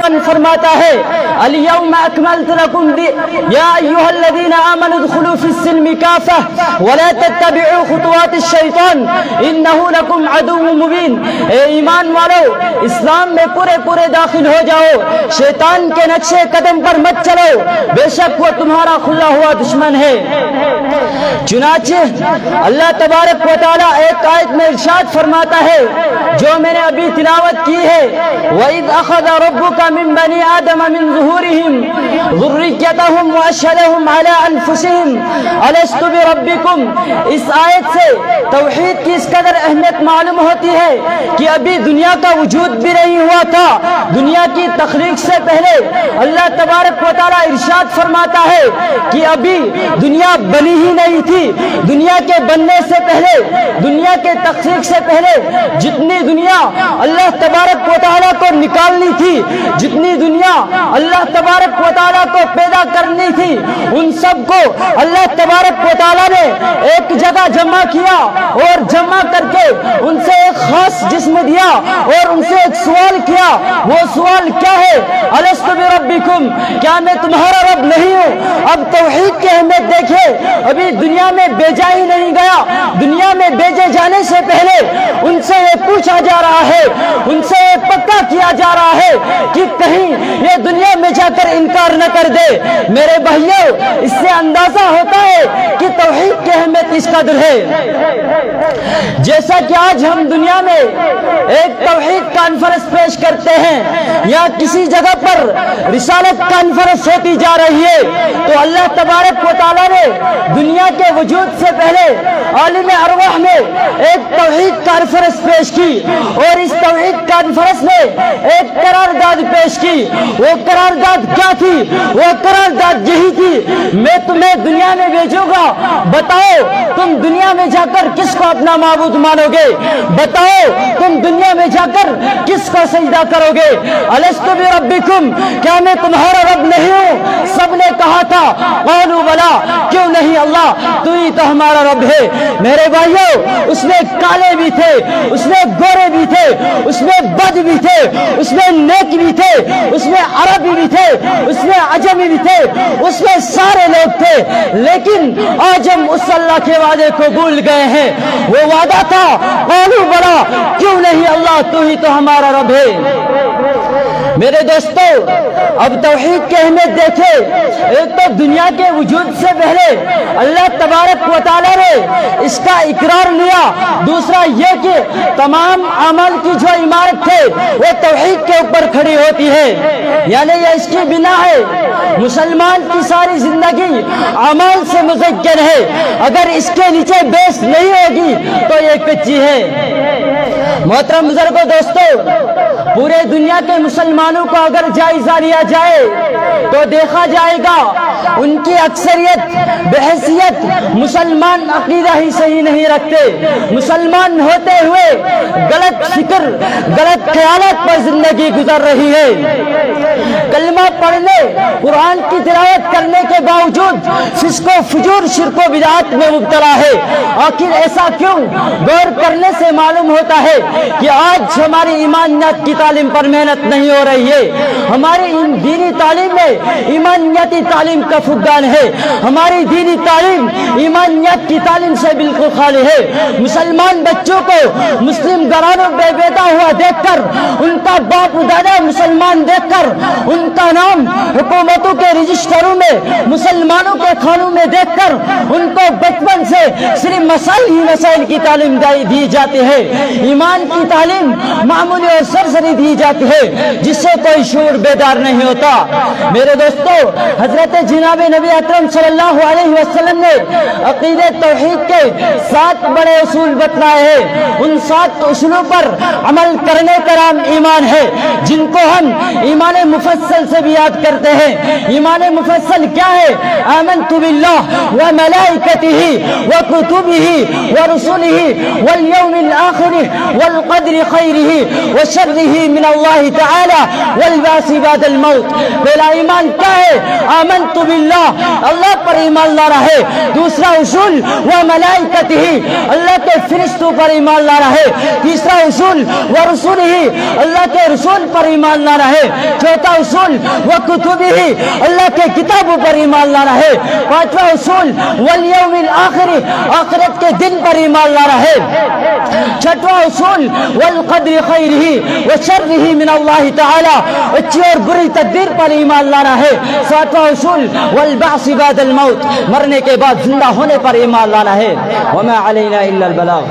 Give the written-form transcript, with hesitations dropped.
Open فرماتا ہے الیوم اکملت لکم یا ایھا الذین آمنوا ادخلوا فی السلم کافہ ولا تتبعوا خطوات الشیطان انہ لکم عدو مبین. اے ایمان والو، اسلام میں پورے داخل ہو جاؤ، شیطان کے نقشے قدم پر مت چلو، بے شک وہ تمہارا کھلا ہوا دشمن ہے. چنانچہ اللہ تبارک و تعالیٰ ایک آیت میں ارشاد فرماتا ہے جو میں نے ابھی تلاوت کی ہے، وَإِذْ أَخَذَ رَبُّكَ مِنْ بَنِي آدَمَ مِنْ ظُهُورِهِمْ ذُرِّيَّتَهُمْ وَأَشْهَدَهُمْ عَلَىٰ أَنفُسِهِمْ أَلَسْتُ بِرَبِّكُمْ. اس آیت سے توحید کی اس قدر اہمیت معلوم ہوتی ہے کہ ابھی دنیا کا وجود بھی نہیں ہوا تھا. دنیا کی تخلیق سے پہلے اللہ تبارک و تعالیٰ ارشاد فرماتا ہے کہ ابھی دنیا بنی ہی نہیں تھی. دنیا کے بننے سے پہلے، دنیا کے تخلیق سے پہلے جتنی دنیا اللہ تبارک و تعالیٰ کو نکالنی تھی، جتنی دنیا اللہ تبارک و تعالیٰ کو پیدا کرنی تھی، ان سب کو اللہ تبارک و تعالیٰ نے ایک جگہ جمع کیا اور جمع کر کے ان سے ایک خاص جسم دیا اور ان سے ایک سوال کیا. وہ سوال کیا ہے؟ الست بربکم، کیا میں تمہارا رب نہیں ہوں؟ اب توحید کی اہمیت دیکھیں. ابھی دنیا میں بھیجا ہی نہیں گیا، دنیا میں بھیجے جانے سے پہلے ان سے یہ پوچھا جا رہا ہے، ان سے یہ پکا کیا جا رہا ہے کہ کہیں یہ دنیا میں جا کر انکار نہ کر دے. میرے بھائیوں، اس سے اندازہ ہوتا ہے کہ توحید کی اہمیت اس قدر ہے. جیسا کہ آج ہم دنیا میں ایک توحید کانفرنس پیش کرتے ہیں یا کسی جگہ پر رسالت کانفرنس ہوتی جا رہی ہے، تو اللہ تبارک و تعالیٰ نے دنیا کے وجود سے پہلے عالم ارواح میں ایک توحید کانفرنس پیش کی اور اس توحید کانفرنس میں ایک قرارداد پیش کی. وہ قرارداد کیا تھی؟ وہ قرارداد یہی تھی، میں تمہیں دنیا میں بھیجوں گا، بتاؤ تم دنیا میں جا کر کس کو اپنا معبود مانو گے؟ بتاؤ تم دنیا میں جا کر کس کو سجدہ کرو گے؟ الست بربکم، کیا میں تمہارا رب نہیں ہوں؟ سب نے کہا تھا قالوا بلا، کیوں نہیں اللہ، تو ہی تو ہمارا رب ہے. میرے بھائیوں، اس میں کالے بھی تھے، اس میں گورے بھی تھے، اس میں بد بھی تھے، اس میں نیک بھی تھے، اس میں عربی بھی تھے، اس میں عجمی بھی تھے، اس میں سارے لوگ تھے. لیکن آج ہم اس اللہ کے وعدے کو بھول گئے ہیں. وہ وعدہ تھا قالوا بلا، کیوں نہیں اللہ، تو ہی تو ہمارا رب ہے. میرے دوستو، اب توحید کی اہمیت دیکھیں. ایک تو دنیا کے وجود سے پہلے اللہ تبارک و تعالیٰ نے اس کا اقرار لیا. دوسرا یہ کہ تمام اعمال کی جو عمارت ہے وہ توحید کے اوپر کھڑی ہوتی ہے، یعنی یہ اس کی بنا ہے. مسلمان کی ساری زندگی اعمال سے مزین ہے، اگر اس کے نیچے بیس نہیں ہوگی تو یہ کچی ہے. محترم بزرگوں، دوستو، پورے دنیا کے مسلمانوں کو اگر جائزہ لیا جائے تو دیکھا جائے گا ان کی اکثریت بحیثیت مسلمان عقیدہ ہی صحیح نہیں رکھتے. مسلمان ہوتے ہوئے غلط فکر، غلط خیالات پر زندگی گزر رہی ہے. کلمہ پڑھنے، قرآن کی تلاوت کرنے کے باوجود فسق و فجور، شرک و بدعات میں مبتلا ہے. آخر ایسا کیوں؟ غور کرنے سے معلوم ہوتا ہے کہ آج ہماری ایمانیات کی تعلیم پر محنت نہیں ہو رہی ہے. ہماری دینی تعلیم میں ایمانیاتی تعلیم کا فقدان ہے. ہماری دینی تعلیم ایمانیات کی تعلیم سے بالکل خالی ہے. مسلمان بچوں کو مسلم گھرانوں میں پیدا ہوا دیکھ کر، ان کا باپ دادا مسلمان دیکھ کر، ان کا نام حکومتوں کے رجسٹروں میں مسلمانوں کے کھانوں میں دیکھ کر، ان کو بچپن سے صرف مسائل ہی مسائل کی تعلیم دی جاتی ہے. ایمان کی تعلیم معمولی اور سرسری دی جاتی ہے جس سے کوئی شعور بیدار نہیں ہوتا. میرے دوستو، حضرت جناب نبی اکرم صلی اللہ علیہ وسلم نے عقیدہ توحید کے 7 بڑے اصول بتلائے ہیں. ان 7 اصولوں پر عمل کرنے کا نام ایمان ہے، جن کو ہم ایمان مفصل سے بھی یاد کرتے ہیں. ایمان مفصل کیا ہے؟ آمنت باللہ وملائکتہ وکتبہ ورسلہ والیوم الآخر والقدر خیرہ وشرہ من اللہ تعالی والبعث بعد الموت. پہلا ایمان کیا ہے؟ آمنت باللہ، اللہ پر ایمان لانا ہے. دوسرا اصول وملائکتہ، اللہ کے فرشتوں پر ایمان لانا ہے. تیسرا اصول ورسلہ، اللہ کے رسول پر ایمان لانا ہے. چوتھا چوتھا اصول وکتبہ، اللہ کے کتابوں پر ایمان لانا ہے. پانچواں اصول والیوم الآخر، آخرت کے دن پر ایمان لانا ہے. چھٹواں اصول والقدر خیرہ وشرہ من اللہ تعالی، اچھی اور بری تقدیر پر ایمان لانا ہے. ساتواں اصول والبعث بعد الموت، مرنے کے بعد زندہ ہونے پر ایمان لانا ہے. وما علینا الا البلاغ.